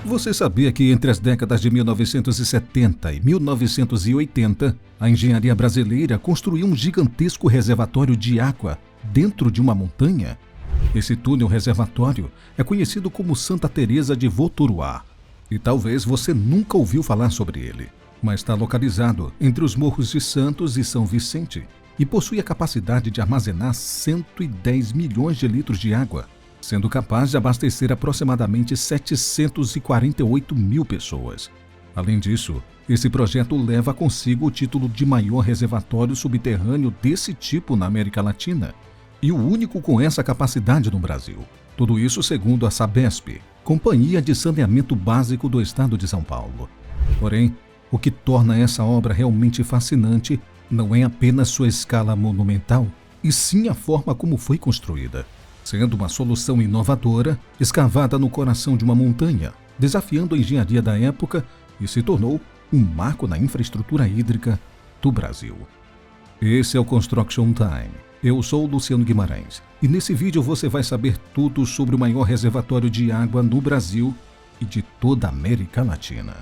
Você sabia que entre as décadas de 1970 e 1980, a engenharia brasileira construiu um gigantesco reservatório de água dentro de uma montanha? Esse túnel reservatório é conhecido como Santa Teresa de Voturuá. E talvez você nunca ouviu falar sobre ele, mas está localizado entre os morros de Santos e São Vicente e possui a capacidade de armazenar 110 milhões de litros de água, sendo capaz de abastecer aproximadamente 748 mil pessoas. Além disso, esse projeto leva consigo o título de maior reservatório subterrâneo desse tipo na América Latina e o único com essa capacidade no Brasil. Tudo isso segundo a Sabesp, Companhia de Saneamento Básico do Estado de São Paulo. Porém, o que torna essa obra realmente fascinante não é apenas sua escala monumental, e sim a forma como foi construída, sendo uma solução inovadora, escavada no coração de uma montanha, desafiando a engenharia da época e se tornou um marco na infraestrutura hídrica do Brasil. Esse é o Construction Time. Eu sou o Luciano Guimarães e nesse vídeo você vai saber tudo sobre o maior reservatório de água no Brasil e de toda a América Latina.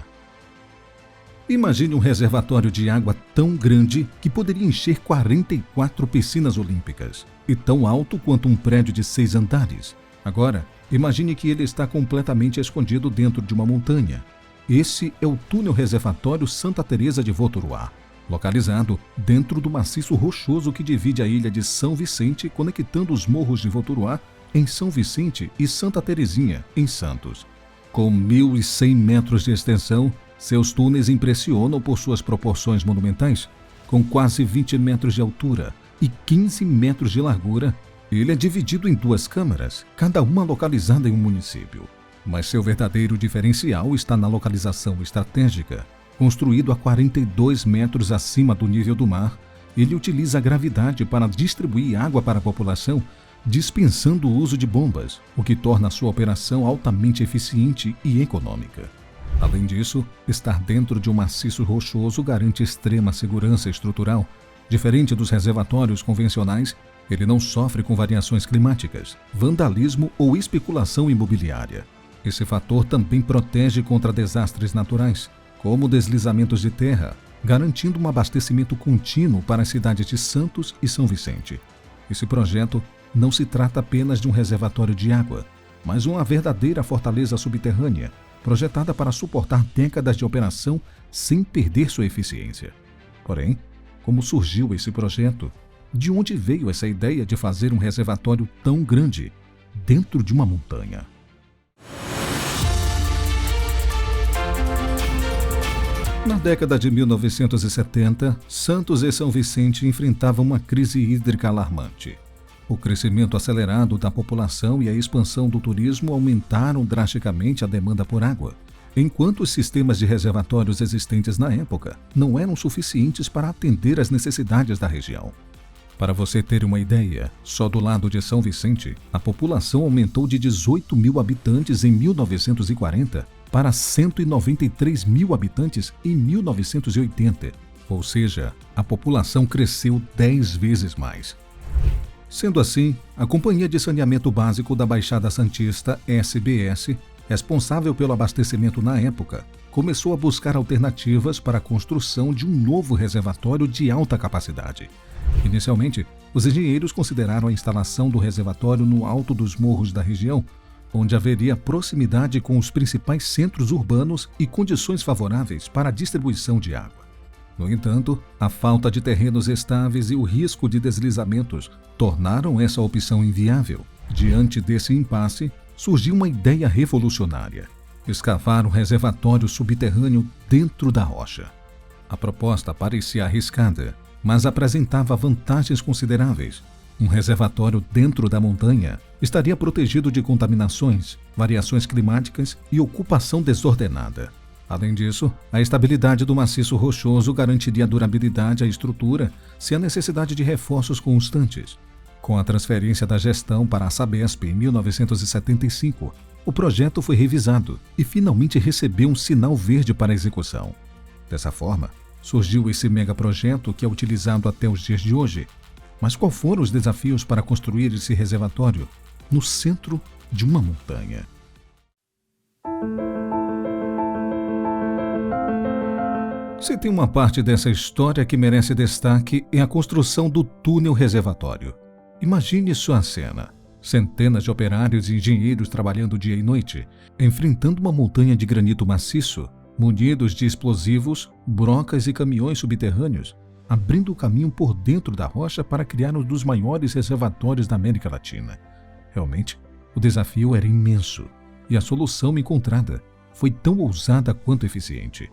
Imagine um reservatório de água tão grande que poderia encher 44 piscinas olímpicas e tão alto quanto um prédio de 6 andares. Agora, imagine que ele está completamente escondido dentro de uma montanha. Esse é o túnel reservatório Santa Teresa de Voturuá, localizado dentro do maciço rochoso que divide a ilha de São Vicente, conectando os morros de Voturuá em São Vicente e Santa Terezinha, em Santos. Com 1.100 metros de extensão, seus túneis impressionam por suas proporções monumentais. Com quase 20 metros de altura e 15 metros de largura, ele é dividido em 2 câmaras, cada uma localizada em um município. Mas seu verdadeiro diferencial está na localização estratégica. Construído a 42 metros acima do nível do mar, ele utiliza a gravidade para distribuir água para a população, dispensando o uso de bombas, o que torna a sua operação altamente eficiente e econômica. Além disso, estar dentro de um maciço rochoso garante extrema segurança estrutural. Diferente dos reservatórios convencionais, ele não sofre com variações climáticas, vandalismo ou especulação imobiliária. Esse fator também protege contra desastres naturais, como deslizamentos de terra, garantindo um abastecimento contínuo para as cidades de Santos e São Vicente. Esse projeto não se trata apenas de um reservatório de água, mas uma verdadeira fortaleza subterrânea, projetada para suportar décadas de operação sem perder sua eficiência. Porém, como surgiu esse projeto? De onde veio essa ideia de fazer um reservatório tão grande dentro de uma montanha? Na década de 1970, Santos e São Vicente enfrentavam uma crise hídrica alarmante. O crescimento acelerado da população e a expansão do turismo aumentaram drasticamente a demanda por água, enquanto os sistemas de reservatórios existentes na época não eram suficientes para atender às necessidades da região. Para você ter uma ideia, só do lado de São Vicente, a população aumentou de 18 mil habitantes em 1940 para 193 mil habitantes em 1980, ou seja, a população cresceu 10 vezes mais. Sendo assim, a Companhia de Saneamento Básico da Baixada Santista, SBS, responsável pelo abastecimento na época, começou a buscar alternativas para a construção de um novo reservatório de alta capacidade. Inicialmente, os engenheiros consideraram a instalação do reservatório no alto dos morros da região, onde haveria proximidade com os principais centros urbanos e condições favoráveis para a distribuição de água. No entanto, a falta de terrenos estáveis e o risco de deslizamentos tornaram essa opção inviável. Diante desse impasse, surgiu uma ideia revolucionária: escavar um reservatório subterrâneo dentro da rocha. A proposta parecia arriscada, mas apresentava vantagens consideráveis. Um reservatório dentro da montanha estaria protegido de contaminações, variações climáticas e ocupação desordenada. Além disso, a estabilidade do maciço rochoso garantiria a durabilidade à estrutura sem a necessidade de reforços constantes. Com a transferência da gestão para a Sabesp em 1975, o projeto foi revisado e finalmente recebeu um sinal verde para a execução. Dessa forma, surgiu esse megaprojeto que é utilizado até os dias de hoje. Mas quais foram os desafios para construir esse reservatório no centro de uma montanha? Se tem uma parte dessa história que merece destaque, é a construção do túnel reservatório. Imagine sua cena. Centenas de operários e engenheiros trabalhando dia e noite, enfrentando uma montanha de granito maciço, munidos de explosivos, brocas e caminhões subterrâneos, abrindo o caminho por dentro da rocha para criar um dos maiores reservatórios da América Latina. Realmente, o desafio era imenso, e a solução encontrada foi tão ousada quanto eficiente.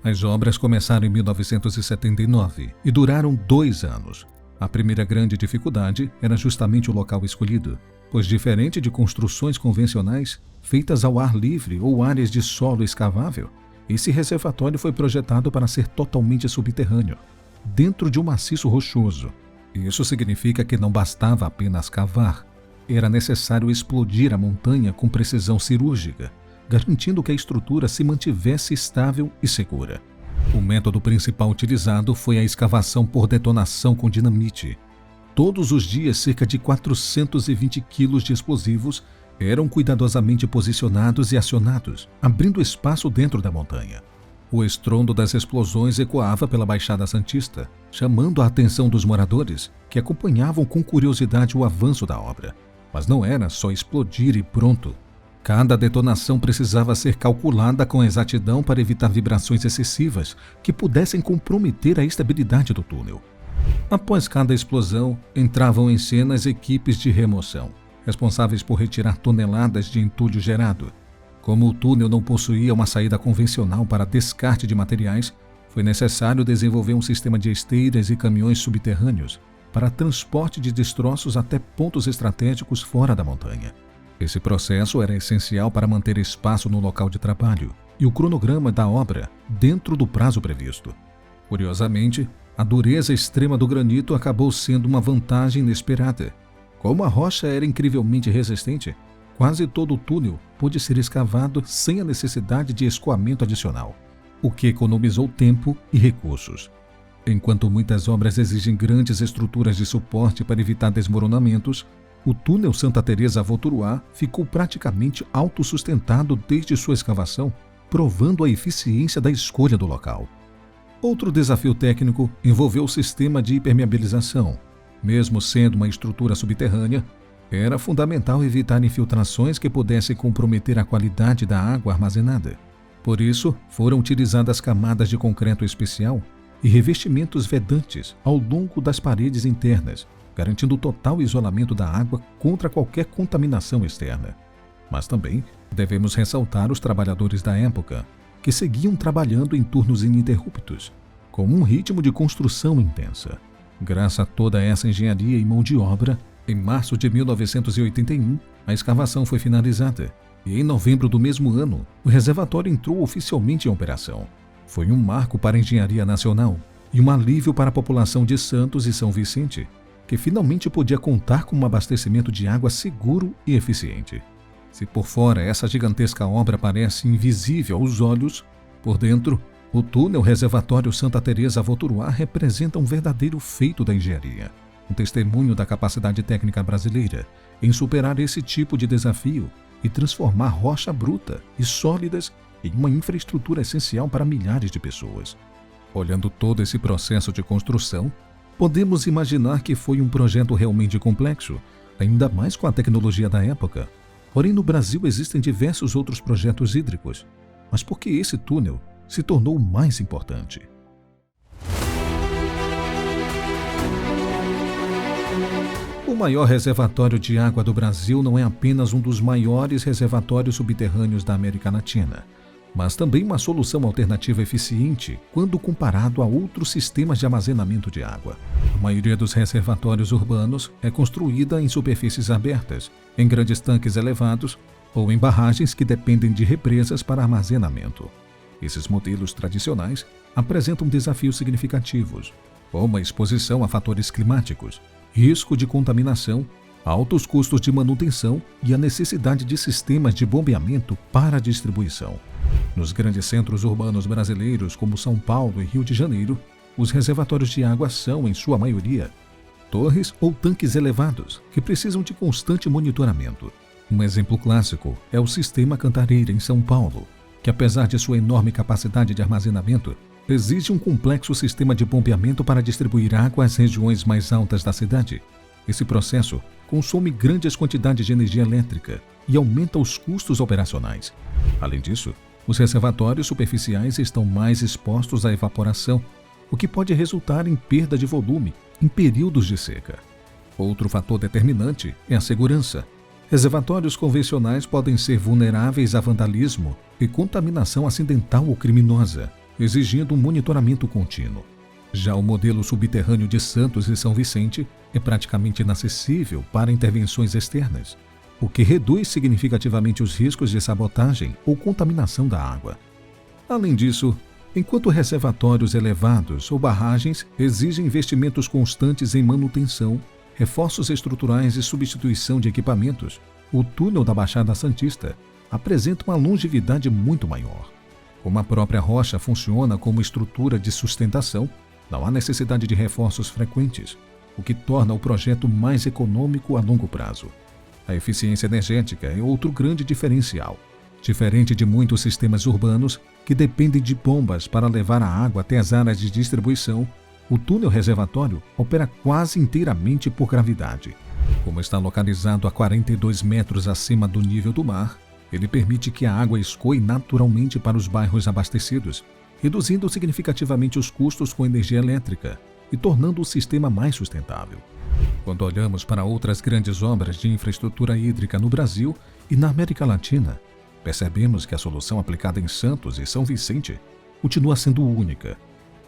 As obras começaram em 1979 e duraram 2 anos. A primeira grande dificuldade era justamente o local escolhido, pois diferente de construções convencionais, feitas ao ar livre ou áreas de solo escavável, esse reservatório foi projetado para ser totalmente subterrâneo, dentro de um maciço rochoso. Isso significa que não bastava apenas cavar, era necessário explodir a montanha com precisão cirúrgica, garantindo que a estrutura se mantivesse estável e segura. O método principal utilizado foi a escavação por detonação com dinamite. Todos os dias, cerca de 420 quilos de explosivos eram cuidadosamente posicionados e acionados, abrindo espaço dentro da montanha. O estrondo das explosões ecoava pela Baixada Santista, chamando a atenção dos moradores, que acompanhavam com curiosidade o avanço da obra. Mas não era só explodir e pronto. Cada detonação precisava ser calculada com exatidão para evitar vibrações excessivas que pudessem comprometer a estabilidade do túnel. Após cada explosão, entravam em cena as equipes de remoção, responsáveis por retirar toneladas de entulho gerado. Como o túnel não possuía uma saída convencional para descarte de materiais, foi necessário desenvolver um sistema de esteiras e caminhões subterrâneos para transporte de destroços até pontos estratégicos fora da montanha. Esse processo era essencial para manter espaço no local de trabalho e o cronograma da obra dentro do prazo previsto. Curiosamente, a dureza extrema do granito acabou sendo uma vantagem inesperada. Como a rocha era incrivelmente resistente, quase todo o túnel pôde ser escavado sem a necessidade de escoamento adicional, o que economizou tempo e recursos. Enquanto muitas obras exigem grandes estruturas de suporte para evitar desmoronamentos, o túnel Santa Teresa a Voturuá ficou praticamente autossustentado desde sua escavação, provando a eficiência da escolha do local. Outro desafio técnico envolveu o sistema de impermeabilização. Mesmo sendo uma estrutura subterrânea, era fundamental evitar infiltrações que pudessem comprometer a qualidade da água armazenada. Por isso, foram utilizadas camadas de concreto especial e revestimentos vedantes ao longo das paredes internas, garantindo total isolamento da água contra qualquer contaminação externa. Mas também devemos ressaltar os trabalhadores da época, que seguiam trabalhando em turnos ininterruptos, com um ritmo de construção intensa. Graças a toda essa engenharia e mão de obra, em março de 1981, a escavação foi finalizada e, em novembro do mesmo ano, o reservatório entrou oficialmente em operação. Foi um marco para a engenharia nacional e um alívio para a população de Santos e São Vicente, que finalmente podia contar com um abastecimento de água seguro e eficiente. Se por fora essa gigantesca obra parece invisível aos olhos, por dentro, o túnel reservatório Santa Teresa a Voturuá representa um verdadeiro feito da engenharia, um testemunho da capacidade técnica brasileira em superar esse tipo de desafio e transformar rocha bruta e sólidas em uma infraestrutura essencial para milhares de pessoas. Olhando todo esse processo de construção, podemos imaginar que foi um projeto realmente complexo, ainda mais com a tecnologia da época. Porém, no Brasil existem diversos outros projetos hídricos. Mas por que esse túnel se tornou o mais importante? O maior reservatório de água do Brasil não é apenas um dos maiores reservatórios subterrâneos da América Latina, mas também uma solução alternativa eficiente quando comparado a outros sistemas de armazenamento de água. A maioria dos reservatórios urbanos é construída em superfícies abertas, em grandes tanques elevados ou em barragens que dependem de represas para armazenamento. Esses modelos tradicionais apresentam desafios significativos, como a exposição a fatores climáticos, risco de contaminação, altos custos de manutenção e a necessidade de sistemas de bombeamento para a distribuição. Nos grandes centros urbanos brasileiros, como São Paulo e Rio de Janeiro, os reservatórios de água são, em sua maioria, torres ou tanques elevados que precisam de constante monitoramento. Um exemplo clássico é o Sistema Cantareira, em São Paulo, que apesar de sua enorme capacidade de armazenamento, exige um complexo sistema de bombeamento para distribuir água às regiões mais altas da cidade. Esse processo consome grandes quantidades de energia elétrica e aumenta os custos operacionais. Além disso, os reservatórios superficiais estão mais expostos à evaporação, o que pode resultar em perda de volume em períodos de seca. Outro fator determinante é a segurança. Reservatórios convencionais podem ser vulneráveis a vandalismo e contaminação acidental ou criminosa, exigindo um monitoramento contínuo. Já o modelo subterrâneo de Santos e São Vicente é praticamente inacessível para intervenções externas, o que reduz significativamente os riscos de sabotagem ou contaminação da água. Além disso, enquanto reservatórios elevados ou barragens exigem investimentos constantes em manutenção, reforços estruturais e substituição de equipamentos, o túnel da Baixada Santista apresenta uma longevidade muito maior. Como a própria rocha funciona como estrutura de sustentação, não há necessidade de reforços frequentes, o que torna o projeto mais econômico a longo prazo. A eficiência energética é outro grande diferencial. Diferente de muitos sistemas urbanos que dependem de bombas para levar a água até as áreas de distribuição, o túnel reservatório opera quase inteiramente por gravidade. Como está localizado a 42 metros acima do nível do mar, ele permite que a água escoe naturalmente para os bairros abastecidos, reduzindo significativamente os custos com energia elétrica e tornando o sistema mais sustentável. Quando olhamos para outras grandes obras de infraestrutura hídrica no Brasil e na América Latina, percebemos que a solução aplicada em Santos e São Vicente continua sendo única,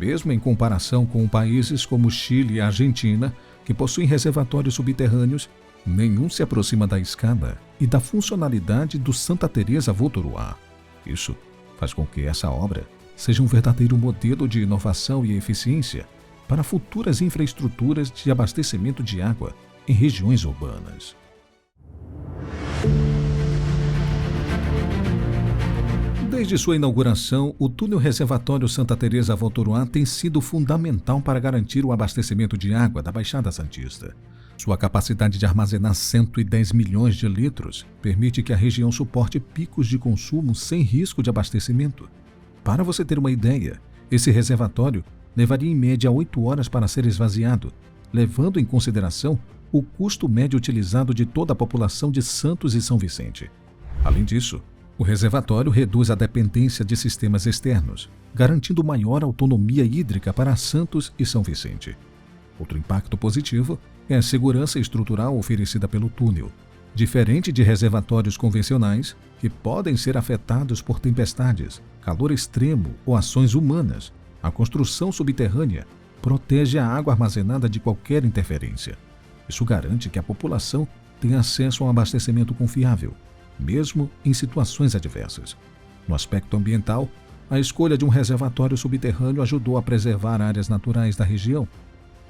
mesmo em comparação com países como Chile e Argentina, que possuem reservatórios subterrâneos. Nenhum se aproxima da escala e da funcionalidade do Santa Teresa Votoruá. Isso faz com que essa obra seja um verdadeiro modelo de inovação e eficiência para futuras infraestruturas de abastecimento de água em regiões urbanas. Desde sua inauguração, o túnel reservatório Santa Teresa Votoruá tem sido fundamental para garantir o abastecimento de água da Baixada Santista. Sua capacidade de armazenar 110 milhões de litros permite que a região suporte picos de consumo sem risco de abastecimento. Para você ter uma ideia, esse reservatório levaria em média 8 horas para ser esvaziado, levando em consideração o custo médio utilizado de toda a população de Santos e São Vicente. Além disso, o reservatório reduz a dependência de sistemas externos, garantindo maior autonomia hídrica para Santos e São Vicente. Outro impacto positivo é a segurança estrutural oferecida pelo túnel. Diferente de reservatórios convencionais, que podem ser afetados por tempestades, calor extremo ou ações humanas, a construção subterrânea protege a água armazenada de qualquer interferência. Isso garante que a população tenha acesso a um abastecimento confiável, mesmo em situações adversas. No aspecto ambiental, a escolha de um reservatório subterrâneo ajudou a preservar áreas naturais da região.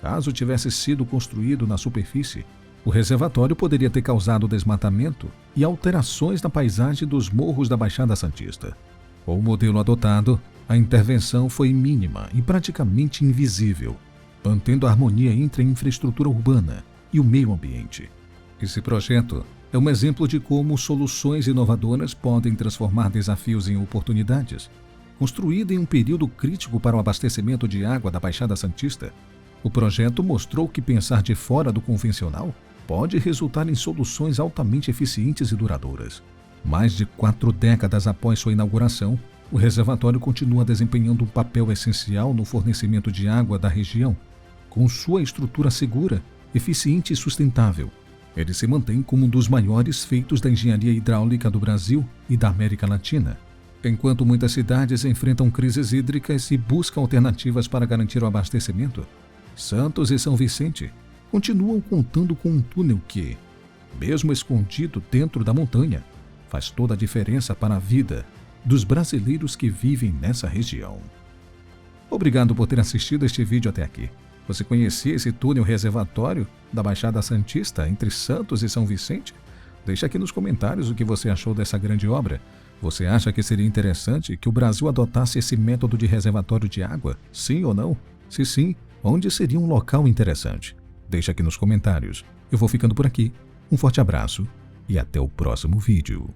Caso tivesse sido construído na superfície, o reservatório poderia ter causado desmatamento e alterações na paisagem dos morros da Baixada Santista. Com o modelo adotado, a intervenção foi mínima e praticamente invisível, mantendo a harmonia entre a infraestrutura urbana e o meio ambiente. Esse projeto é um exemplo de como soluções inovadoras podem transformar desafios em oportunidades. Construído em um período crítico para o abastecimento de água da Baixada Santista, o projeto mostrou que pensar de fora do convencional pode resultar em soluções altamente eficientes e duradouras. Mais de 4 décadas após sua inauguração, o reservatório continua desempenhando um papel essencial no fornecimento de água da região. Com sua estrutura segura, eficiente e sustentável, ele se mantém como um dos maiores feitos da engenharia hidráulica do Brasil e da América Latina. Enquanto muitas cidades enfrentam crises hídricas e buscam alternativas para garantir o abastecimento, Santos e São Vicente continuam contando com um túnel que, mesmo escondido dentro da montanha, faz toda a diferença para a vida dos brasileiros que vivem nessa região. Obrigado por ter assistido este vídeo até aqui. Você conhecia esse túnel reservatório da Baixada Santista entre Santos e São Vicente? Deixa aqui nos comentários o que você achou dessa grande obra. Você acha que seria interessante que o Brasil adotasse esse método de reservatório de água? Sim ou não? Se sim, onde seria um local interessante? Deixa aqui nos comentários. Eu vou ficando por aqui. Um forte abraço e até o próximo vídeo.